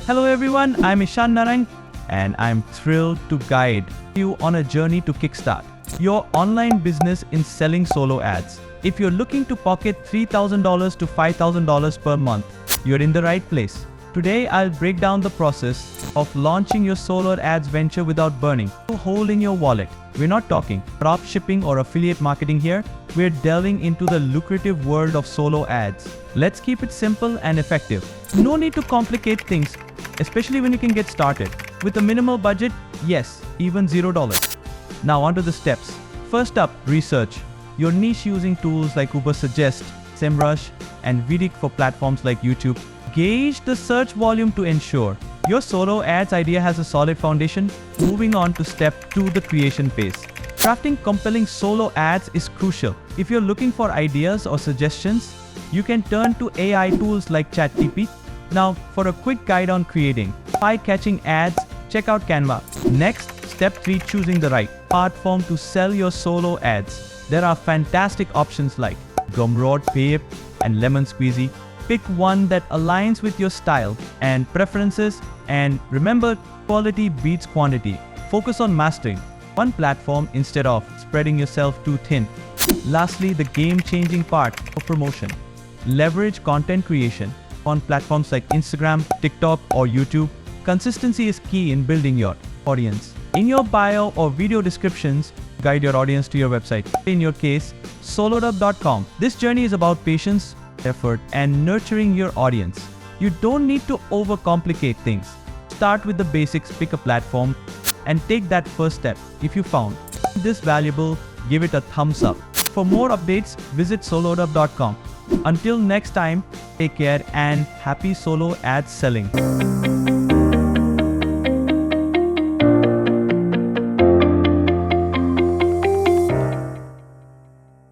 Hello everyone, I'm Ishaan Narang and I'm thrilled to guide you on a journey to kickstart your online business in selling solo ads. If you're looking to pocket $3,000 to $5,000 per month, you're in the right place. Today, I'll break down the process of launching your solo ads venture without burning a hole in your wallet. We're not talking drop shipping or affiliate marketing here. We're delving into the lucrative world of solo ads. Let's keep it simple and effective. No need to complicate things, especially when you can get started. With a minimal budget, yes, even $0. Now onto the steps. First up, research your niche using tools like Ubersuggest, SEMrush, and vidIQ for platforms like YouTube. Gauge the search volume to ensure your solo ads idea has a solid foundation. Moving on to step 2, the creation phase. Crafting compelling solo ads is crucial. If you're looking for ideas or suggestions, you can turn to AI tools like ChatGPT. Now, for a quick guide on creating eye-catching ads, check out Canva. Next, step 3, choosing the right platform to sell your solo ads. There are fantastic options like Gumroad, Payhip, and Squeezy. Pick one that aligns with your style and preferences, and remember, quality beats quantity. Focus on mastering one platform instead of spreading yourself too thin. Lastly, the game-changing part of promotion. Leverage content creation on platforms like Instagram, TikTok, or YouTube. Consistency is key in building your audience. In your bio or video descriptions, guide your audience to your website. In your case, solodub.com. This journey is about patience, effort, and nurturing your audience. You don't need to overcomplicate things. Start with the basics, pick a platform, and take that first step. If you found this valuable, give it a thumbs up. For more updates, visit solodub.com. Until next time, take care and happy solo ad selling.